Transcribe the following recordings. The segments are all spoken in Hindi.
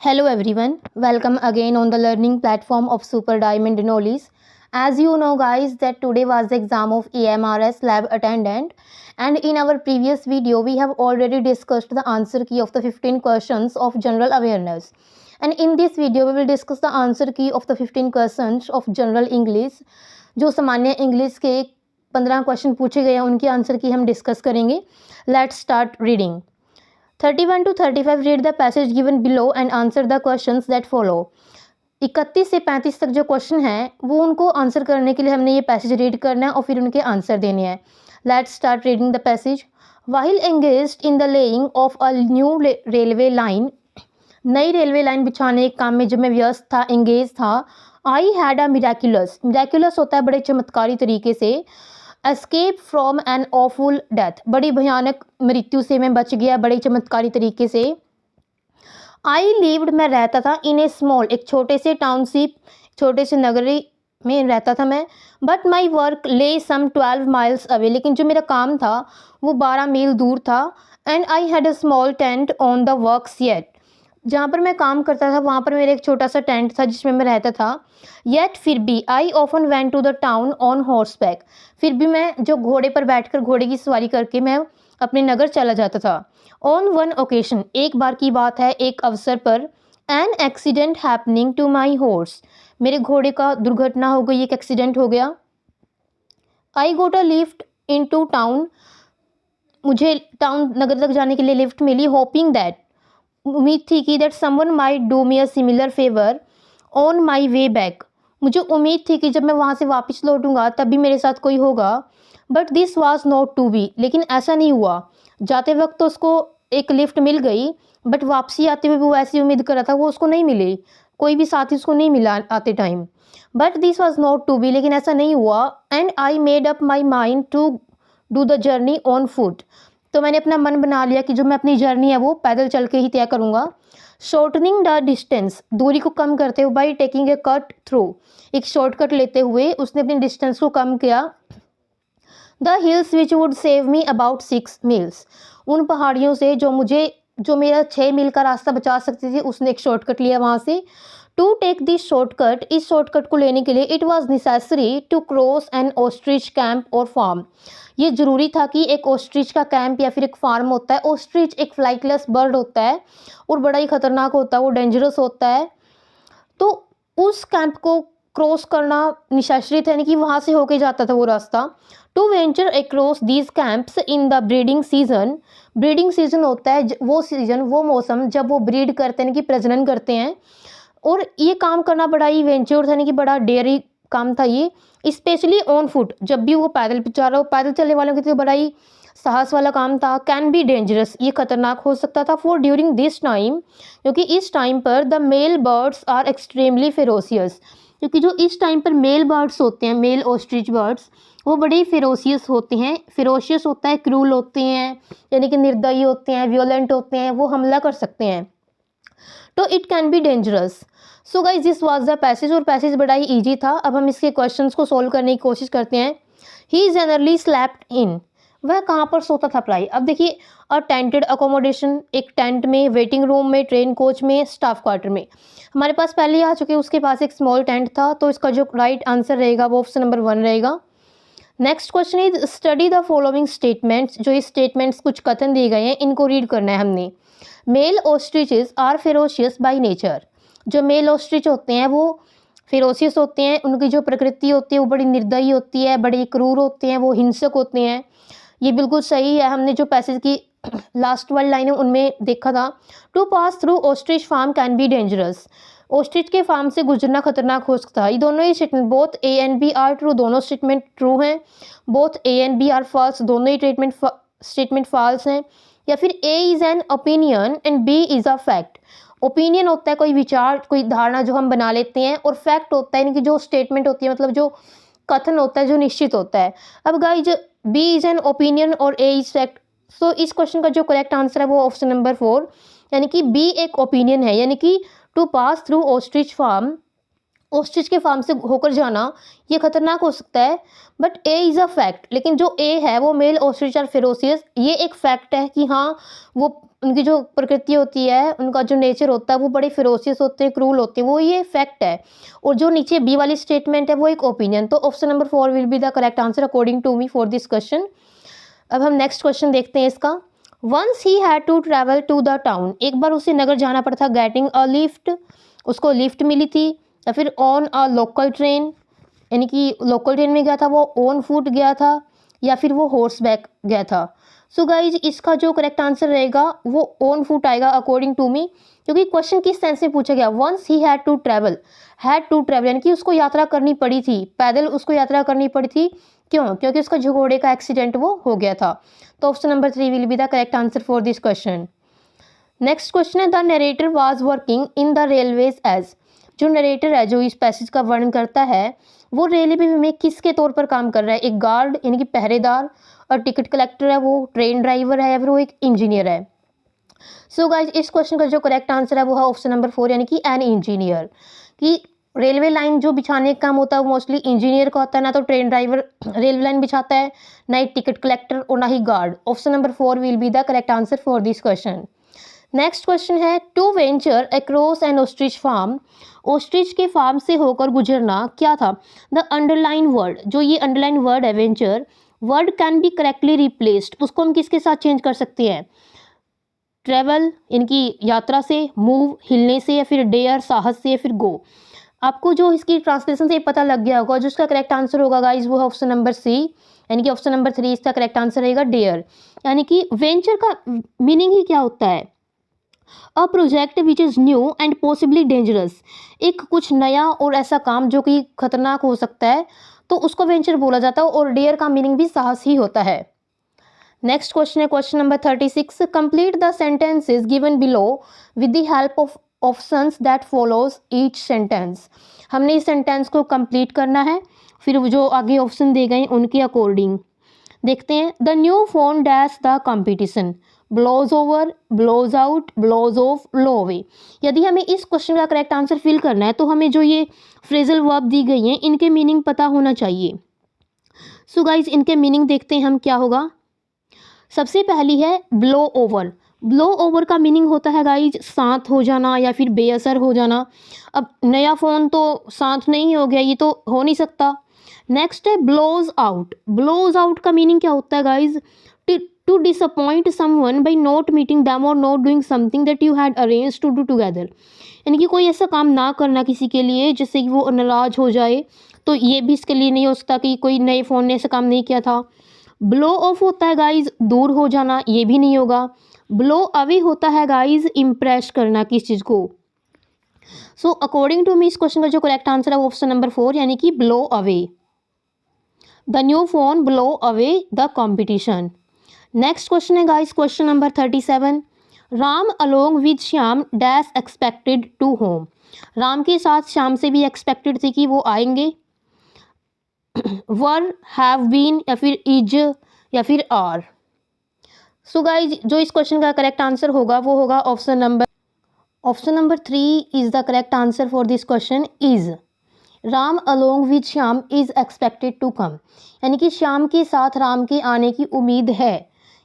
Hello everyone, welcome again on the learning platform of Super Diamond Knowledge. As you know guys that today was the exam of EMRS lab attendant, and in our previous video we have already discussed the answer key of the 15 questions of general awareness. And in this video we will discuss the answer key of the 15 questions of general English. जो सामान्य इंग्लिश के 15 क्वेश्चन पूछे गए हैं उनकी आंसर की हम डिस्कस करेंगे. Let's start reading. 31 to 35 read the passage given below and answer the questions that follow. 31 से 35 तक जो क्वेश्चन हैं वो उनको आंसर करने के लिए हमने ये पैसेज रीड करना है और फिर उनके आंसर देने हैं. Let's start reading the passage. While engaged in the laying of a new railway line, नई रेलवे लाइन बिछाने के काम में जब मैं व्यस्त था, एंगेज था, आई हैड अ मिराक्युलस होता है बड़े चमत्कारी तरीके से, escape from N awful death, बड़ी भयानक मृत्यु से मैं बच गया बड़े चमत्कारी तरीके से. आई लिव्ड, मैं रहता था, इन ए स्मॉल, एक छोटे से टाउनशिप, छोटे से नगरी में रहता था मैं. बट माई वर्क ले सम 12 माइल्स अवे, लेकिन जो मेरा काम था वो 12 मील दूर था. And I had a small tent on the works yet, जहाँ पर मैं काम करता था वहाँ पर मेरा एक छोटा सा टेंट था जिसमें मैं रहता था. येट, फिर भी, I often went to the town on horseback, फिर भी मैं जो घोड़े पर बैठकर घोड़े की सवारी करके मैं अपने नगर चला जाता था. ऑन वन ओकेशन, एक बार की बात है, एक अवसर पर, an accident happening to my horse, मेरे घोड़े का दुर्घटना हो गई, एक एक्सीडेंट हो गया. I got a lift into town, मुझे टाउन नगर तक जाने के लिए लिफ्ट मिली. होपिंग दैट, उम्मीद थी कि that someone might do me a similar favour on my way back, मुझे उम्मीद थी कि जब मैं वहाँ से वापस लौटूंगा तब भी मेरे साथ कोई होगा. But this was not to be, लेकिन ऐसा नहीं हुआ. जाते वक्त तो उसको एक लिफ्ट मिल गई, बट वापसी आते हुए वो ऐसी उम्मीद कर रहा था वो उसको नहीं मिली, कोई भी साथी उसको नहीं मिला आते time. But this was not to be, लेकिन ऐसा नहीं हुआ. And I made up my mind to do the journey on foot, तो मैंने अपना मन बना लिया कि जो मैं अपनी जर्नी है वो पैदल चल के ही तय करूँगा. शॉर्टनिंग द डिस्टेंस, दूरी को कम करते हुए, by taking a cut through, एक शॉर्टकट लेते हुए उसने अपनी डिस्टेंस को कम किया. The hills which would save me about 6 meals, उन पहाड़ियों से जो मेरा 6 मील का रास्ता बचा सकती थी उसने एक शॉर्टकट लिया वहाँ से. टू टेक दिस शॉर्टकट, इस शॉर्टकट को लेने के लिए, it was necessary to cross an ostrich camp और फार्म, ये ज़रूरी था कि एक ऑस्ट्रिच का कैंप या फिर एक फार्म होता है. ऑस्ट्रिच एक फ्लाइटलेस बर्ड होता है और बड़ा ही खतरनाक होता है, वो डेंजरस होता है. तो उस कैंप को क्रॉस करना नेसेसरी था, यानी कि वहाँ से होके जाता था वो रास्ता. To venture across these camps in the breeding season, breeding season होता है वो सीजन, वो मौसम जब वो ब्रीड करते हैं, यानी कि प्रजनन करते हैं. और ये काम करना बड़ा ही वेंचर था, यानी कि बड़ा डेयरी काम था ये. स्पेशली ऑन फुट, जब भी वो पैदल जा रहा हो, पैदल चलने वालों के लिए बड़ा ही साहस वाला काम था. कैन बी डेंजरस, ये खतरनाक हो सकता था. फॉर ड्यूरिंग दिस टाइम, क्योंकि इस टाइम पर the male birds are extremely ferocious, क्योंकि जो इस टाइम पर मेल बर्ड्स होते हैं, मेल ऑस्ट्रिच बर्ड्स, वो बड़े ही फेरोसियस होते हैं. फेरोशियस होता है, क्रूल होते हैं, यानी कि निर्दयी होते हैं, वियोलेंट होते हैं, वो हमला कर सकते हैं. तो it can be dangerous. So guys this was the passage, और पैसेज बड़ा ही ईजी था. अब हम इसके क्वेश्चंस को सोल्व करने की कोशिश करते हैं. ही जनरली स्लैप्ड इन, वह कहाँ पर सोता था प्राय. अब देखिए, अ टेंटेड अकोमोडेशन, एक टेंट में, वेटिंग रूम में, ट्रेन कोच में, स्टाफ क्वार्टर में. हमारे पास पहले आ चुके, उसके पास एक स्मॉल टेंट था, तो इसका जो राइट आंसर रहेगा वो ऑप्शन नंबर 1 रहेगा. Next question is study the following statements, जो ये स्टेटमेंट्स कुछ कथन दिए गए हैं इनको रीड करना है हमने. Male ostriches are ferocious by nature, जो मेल ऑस्ट्रिच होते हैं वो फेरोसियस होते हैं, उनकी जो प्रकृति होती है वो बड़ी निर्दयी होती है, बड़े क्रूर होते हैं, वो हिंसक होते हैं. ये बिल्कुल सही है, हमने जो पैसेज की लास्ट वाली लाइन है उनमें देखा था. To pass through ostrich farm can be dangerous, ostrich के फार्म से गुजरना खतरनाक हो सकता है. ये दोनों ही statement, both A and B are true, दोनों स्टेटमेंट ट्रू हैं. Both A and B are false, दोनों ही स्टेटमेंट फॉल्स हैं. या फिर A is an opinion and B is a fact. Opinion होता है कोई विचार, कोई धारणा जो हम बना लेते हैं, और फैक्ट होता है यानी कि जो स्टेटमेंट होती है, मतलब जो कथन होता है जो निश्चित होता है. अब guys B is an opinion और ए इज़ फैक्ट, सो इस क्वेश्चन का जो करेक्ट आंसर है वो ऑप्शन नंबर 4, यानी कि बी एक ओपिनियन है. यानी कि to pass through ostrich farm, ostrich के फार्म से होकर जाना ये खतरनाक हो सकता है. But A is a fact, लेकिन जो ए है वो मेल ऑस्ट्रिच और फेरोसियस, ये एक फैक्ट है कि हाँ वो उनकी जो प्रकृति होती है, उनका जो नेचर होता है वो बड़े फिरोसियस होते हैं, क्रूल होते हैं, वो ये फैक्ट है। और जो नीचे बी वाली स्टेटमेंट है वो एक ओपिनियन। तो option number 4 will be the correct answer according to me for this question. अब हम नेक्स्ट क्वेश्चन देखते हैं इसका। Once he had to travel to the town, एक बार उसे नगर जाना पड़ा था, गेटिंग अ लिफ्ट, उसको लिफ्ट मिली थी, या फिर ऑन अ लोकल ट्रेन, यानी कि लोकल ट्रेन में गया था, वो ऑन फुट गया था, या फिर वो हॉर्स बैक गया था। सो गाइज इसका जो करेक्ट आंसर रहेगा वो ऑन फुट आएगा अकॉर्डिंग टू मी, क्योंकि क्वेश्चन किस सेंस में पूछा गया, once he had to travel यानी कि उसको यात्रा करनी पड़ी थी, पैदल उसको यात्रा करनी पड़ी थी। क्यों? क्योंकि उसका घोड़े का एक्सीडेंट वो हो गया था। तो option number 3 will be the correct answer for this question. Next question है, the narrator was working in the railways as, जो नरेटर है, जो इस पैसेज का वर्णन करता है, वो रेलवे में किसके तौर पर काम कर रहा है? एक गार्ड यानी कि पहरेदार, और टिकट कलेक्टर है, वो ट्रेन ड्राइवर है, या फिर वो एक इंजीनियर है। सो गाइज इस क्वेश्चन का जो करेक्ट आंसर है वो है ऑप्शन नंबर 4 यानी कि एन इंजीनियर। कि रेलवे लाइन जो बिछाने का काम होता है वो मोस्टली इंजीनियर का होता है, ना तो ट्रेन ड्राइवर रेलवे लाइन बिछाता है, ना ही टिकट कलेक्टर और ना ही guard. Option number 4 will be the correct answer for this question. Next question है, to venture across an ostrich farm, ostrich के फार्म से होकर गुजरना क्या था? द अंडरलाइन वर्ड, जो ये अंडरलाइन वर्ड है venture, word can be correctly replaced, उसको हम किसके साथ चेंज कर सकते हैं? ट्रेवल इनकी यात्रा से, मूव हिलने से, या फिर डेयर साहस से, या फिर गो। आपको जो इसकी ट्रांसलेशन से पता लग गया होगा, जो इसका करेक्ट आंसर होगा गाइज वो है ऑप्शन नंबर सी, यानी कि ऑप्शन नंबर 3 इसका करेक्ट आंसर रहेगा डेयर। यानी कि वेंचर का मीनिंग ही क्या होता है? A project which is new and possibly dangerous, एक कुछ नया और ऐसा काम जो कि खतरनाक हो सकता है, तो उसको वेंचर बोला जाता है। और डेयर का मीनिंग भी साहस ही होता है। नेक्स्ट क्वेश्चन है question number 36, complete the sentences given below with the help of options that follows each sentence. हमने इस सेंटेंस को कंप्लीट करना है, फिर जो आगे ऑप्शन दिए गए उनके अकॉर्डिंग देखते हैं। The new phone dash the competition, blows over, blows out, blows off, blow away. यदि हमें इस क्वेश्चन का करेक्ट आंसर फिल करना है तो हमें जो ये फ्रेजल वर्ब दी गई हैं इनके मीनिंग पता होना चाहिए। सो गाइज इनके मीनिंग देखते हैं हम क्या होगा। सबसे पहली है ब्लो ओवर। ब्लो ओवर का मीनिंग होता है गाइज शांत हो जाना या फिर बेअसर हो जाना। अब नया फ़ोन तो शांत नहीं हो गया, ये तो हो नहीं सकता। नेक्स्ट है ब्लोज आउट। ब्लोज आउट का मीनिंग क्या होता है guys? To disappoint someone by not meeting them और not doing something that you had arrange to do together. यानी कि कोई ऐसा काम ना करना किसी के लिए जिससे कि वो नाराज़ हो जाए, तो ये भी इसके लिए नहीं हो सकता कि कोई नए फ़ोन ने ऐसा काम नहीं किया था। ब्लो ऑफ होता है गाइज दूर हो जाना, ये भी नहीं होगा। ब्लो अवे होता है गाइज इम्प्रेस करना किस चीज़ को। सो अकॉर्डिंग टू मी इस क्वेश्चन का जो करेक्ट आंसर है वो ऑप्शन नंबर 4 यानी कि blow away. The new phone blow away the competition. Next question है guys question number 37, Ram along with Shyam dash expected to home. Ram के साथ श्याम से भी एक्सपेक्टेड थी कि वो आएंगे। वर, हैव बीन, या फिर इज, या फिर आर। सो गाइज जो इस क्वेश्चन का करेक्ट आंसर होगा वो होगा option number 3 is the correct answer for this question is. Ram along with Shyam is expected to come, यानी कि श्याम के साथ राम के आने की उम्मीद है।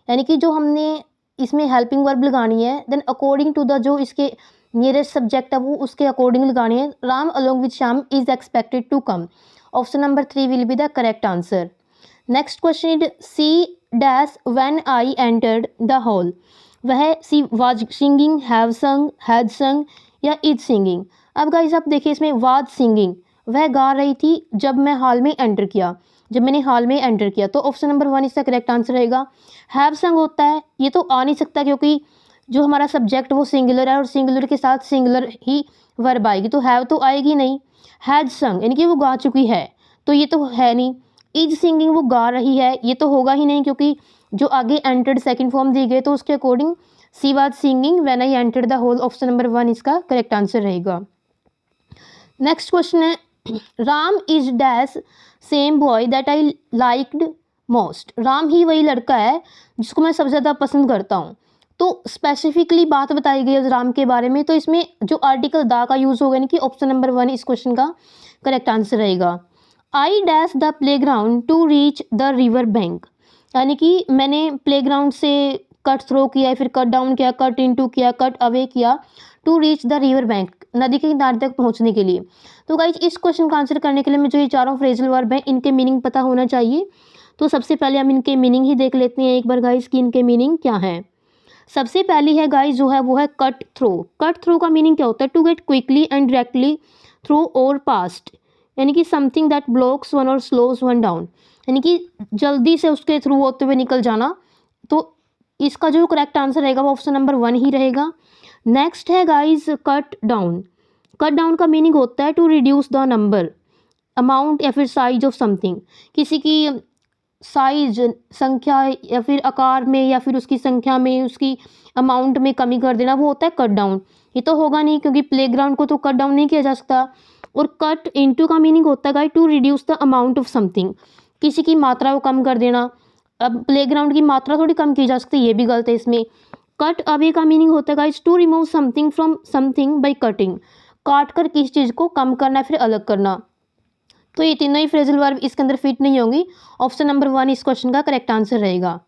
यानी कि जो हमने इसमें हेल्पिंग वर्ब लगानी है, देन अकॉर्डिंग टू द जो इसके नियरेस्ट सब्जेक्ट है वो उसके अकॉर्डिंग लगानी है। Ram along with Shyam is expected to come, option number 3 will be the correct answer. Next question is she dash when I entered the hall. वह she was singing, have sung, had sung, या इज सिंगिंग। अब गाइज आप देखिए इसमें वाज सिंगिंग, वह गा रही थी जब मैं हॉल में एंटर किया, जब मैंने हॉल में एंटर किया, तो ऑप्शन नंबर 1 इसका करेक्ट आंसर रहेगा। हैव संग होता है, ये तो आ नहीं सकता क्योंकि जो हमारा सब्जेक्ट वो सिंगुलर है और सिंगुलर के साथ सिंगुलर ही वर्ब आएगी, तो हैव तो आएगी नहीं। हैड संग यानी कि वो गा चुकी है, तो ये तो है नहीं। इज सिंगिंग वो गा रही है, ये तो होगा ही नहीं क्योंकि जो आगे एंटर्ड सेकंड फॉर्म दी गई तो उसके according she was singing when I entered the hall, option number 1 इसका करेक्ट आंसर रहेगा। नेक्स्ट क्वेश्चन है Ram is dash same boy that I liked most. Ram ही वही लड़का है जिसको मैं सबसे ज़्यादा पसंद करता हूँ। तो स्पेसिफिकली बात बताई गई है राम के बारे में, तो इसमें जो आर्टिकल दा का यूज़ होगा यानी कि ऑप्शन नंबर 1 इस क्वेश्चन का करेक्ट आंसर रहेगा। I dash the playground to reach the river bank, यानी कि मैंने प्लेग्राउंड से कट थ्रो किया, फिर कट डाउन किया, कट इनटू किया, कट अवे किया to reach the river bank, नदी के किनारे तक पहुंचने के लिए। तो गाइज इस क्वेश्चन का आंसर करने के लिए मुझे ये चारों फ्रेजल वर्ब हैं इनके मीनिंग पता होना चाहिए। तो सबसे पहले हम इनके मीनिंग ही देख लेते हैं एक बार गाइज कि इनके मीनिंग क्या है। सबसे पहली है गाइज जो है वो है कट थ्रो। कट थ्रो का मीनिंग क्या होता है? To get quickly and directly through और पास्ट, यानी कि समथिंग दैट ब्लॉक्स वन और स्लोज वन डाउन, यानी कि जल्दी से उसके थ्रू होते हुए निकल जाना। तो इसका जो करेक्ट आंसर रहेगा वो ऑप्शन नंबर 1 ही रहेगा। नेक्स्ट है guys cut down. Cut down का मीनिंग होता है to reduce the number, amount या फिर साइज ऑफ समथिंग, किसी की साइज संख्या या फिर आकार में या फिर उसकी संख्या में, उसकी अमाउंट में कमी कर देना, वो होता है कट डाउन। ये तो होगा नहीं क्योंकि प्लेग्राउंड को तो कट डाउन नहीं किया जा सकता। और कट इनटू का मीनिंग होता है guys to reduce the amount of something, किसी की मात्रा को कम कर देना। अब प्लेग्राउंड की मात्रा थोड़ी कम की जा सकती है, ये भी गलत है इसमें। कट अवे का मीनिंग होता है guys to remove something from something by cutting, काट कर किसी चीज़ को कम करना फिर अलग करना। तो ये तीनों ही फ्रेजल वर्ब इसके अंदर फिट नहीं होंगी। ऑप्शन नंबर 1 इस क्वेश्चन का करेक्ट आंसर रहेगा।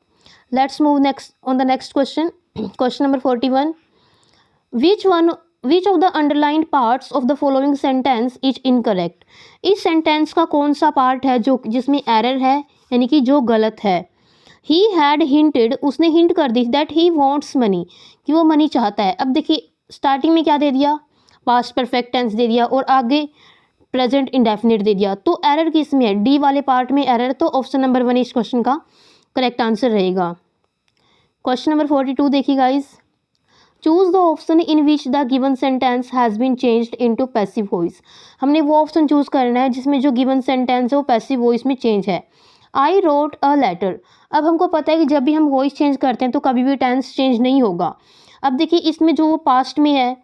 Let's move next on the next question. Question number 41, which of the underlined parts of the following sentence is incorrect. इस सेंटेंस का कौन सा पार्ट है जो जिसमें एरर है, यानी कि जो गलत है। ही हैड हिंटेड, उसने हिंट कर दी दैट ही वॉन्ट्स मनी, कि वो मनी चाहता है। अब देखिए स्टार्टिंग में क्या दे दिया, पास्ट परफेक्ट टेंस दे दिया और आगे प्रेजेंट इंडेफिनिट दे दिया। तो एरर किस में है? डी वाले पार्ट में एरर। तो ऑप्शन नंबर 1 इस क्वेश्चन का करेक्ट आंसर रहेगा। क्वेश्चन नंबर 42 देखिए guys, choose the option in which the given sentence has been changed into passive voice. हमने वो ऑप्शन चूज करना है जिसमें जो गिवन सेंटेंस है वो पैसिव वॉइस में चेंज है। I wrote a letter. अब हमको पता है कि जब भी हम वॉइस चेंज करते हैं तो कभी भी टेंस चेंज नहीं होगा। अब देखिए इसमें जो पास्ट में है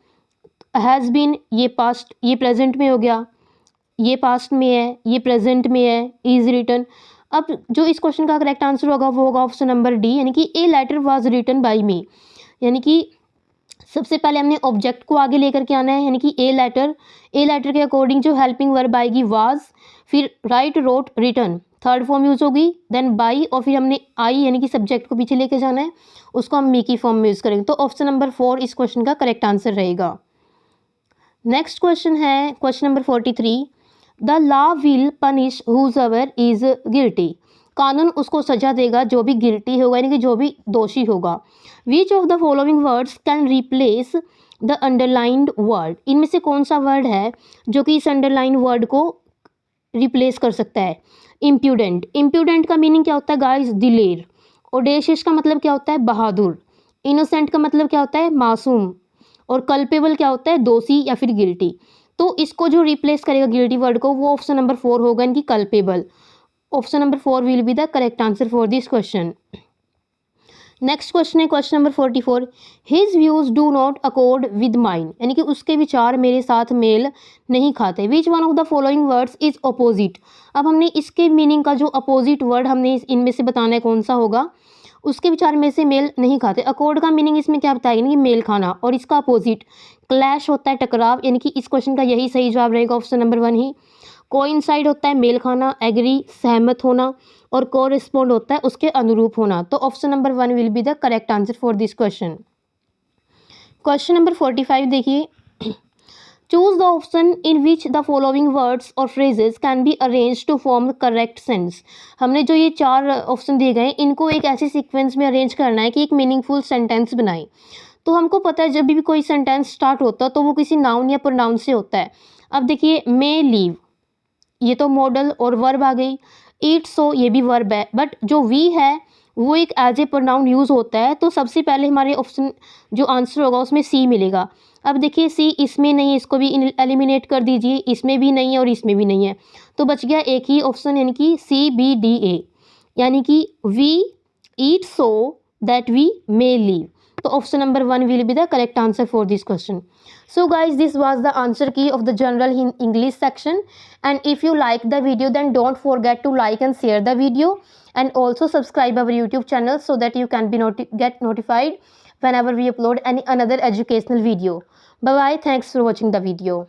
हैज़ बीन, ये पास्ट, ये प्रेजेंट में हो गया, ये पास्ट में है, ये प्रेजेंट में है, इज रिटन। अब जो इस क्वेश्चन का करेक्ट आंसर होगा वो होगा ऑप्शन नंबर डी, यानी कि a letter was written by me. यानी कि सबसे पहले हमने ऑब्जेक्ट को आगे लेकर के आना है, यानी कि ए लेटर के अकॉर्डिंग जो हेल्पिंग वर्ब आएगी वाज, फिर write, wrote, written, third form use होगी, देन बाई, और फिर हमने आई यानी कि सब्जेक्ट को पीछे लेके जाना है, उसको हम मी की फॉर्म में यूज करेंगे। तो ऑप्शन नंबर 4 इस क्वेश्चन का करेक्ट आंसर रहेगा। नेक्स्ट क्वेश्चन है question number 43, the law will punish whoever is guilty. कानून उसको सजा देगा जो भी गिल्टी होगा, यानी कि जो भी दोषी होगा। Which of the following words can replace the underlined word. इनमें से कौन सा वर्ड है जो कि इस अंडरलाइन वर्ड को रिप्लेस कर सकता है? इम्प्यूडेंट। इम्प्यूडेंट का मीनिंग क्या होता है गाइस? दिलेर। ओडेशियस का मतलब क्या होता है? बहादुर। इनोसेंट का मतलब क्या होता है? मासूम। और कल्पेबल क्या होता है? दोषी या फिर गिल्टी। तो इसको जो रिप्लेस करेगा गिल्टी वर्ड को वो ऑप्शन नंबर 4 होगा, इनकी culpable. Option number 4 will be the correct answer for this question. Next question है question number 44, his views do not accord with mine, यानी कि उसके विचार मेरे साथ मेल नहीं खाते। Which one of the following words is opposite. अब हमने इसके मीनिंग का जो अपोजिट वर्ड हमने इनमें से बताना है कौन सा होगा। उसके विचार में से मेल नहीं खाते। अकॉर्ड का मीनिंग इसमें क्या बताएगा? यानी कि मेल खाना, और इसका अपोजिट क्लैश होता है, टकराव, यानी कि इस क्वेश्चन का यही सही जवाब रहेगा ऑप्शन नंबर 1 ही। कोइंसाइड होता है मेल खाना, एग्री सहमत होना, और कोरिस्पोंड होता है उसके अनुरूप होना। तो option number 1 will be the correct answer for this question. Question number 45 देखिए, choose the option in which the following words और phrases can be arrange to form correct sense. हमने जो ये 4 ऑप्शन दिए गए इनको एक ऐसे सीक्वेंस में अरेंज करना है कि एक मीनिंगफुल सेंटेंस बनाए। तो हमको पता है जब भी कोई सेंटेंस स्टार्ट होता है तो वो किसी नाउन या प्रोनाउन से होता है। अब देखिए मे लीव, ये तो मॉडल और वर्ब आ गई। ईट सो, ये भी वर्ब है, बट जो वी है वो एक एज ए प्रोनाउन यूज़ होता है। तो सबसे पहले हमारे ऑप्शन जो आंसर होगा उसमें सी मिलेगा। अब देखिए सी इसमें नहीं है, इसको भी एलिमिनेट कर दीजिए, इसमें भी नहीं है और इसमें भी नहीं है। तो बच गया एक ही ऑप्शन, यानी कि CBDA, यानी कि we eat so that we may live. तो option number 1 will be the correct answer for this question. So guys, this was the answer key of the general English section, and if you like the video then don't forget to like and share the video, and also subscribe our YouTube channel so that you can be get notified whenever we upload any another educational video. Bye bye, thanks for watching the video.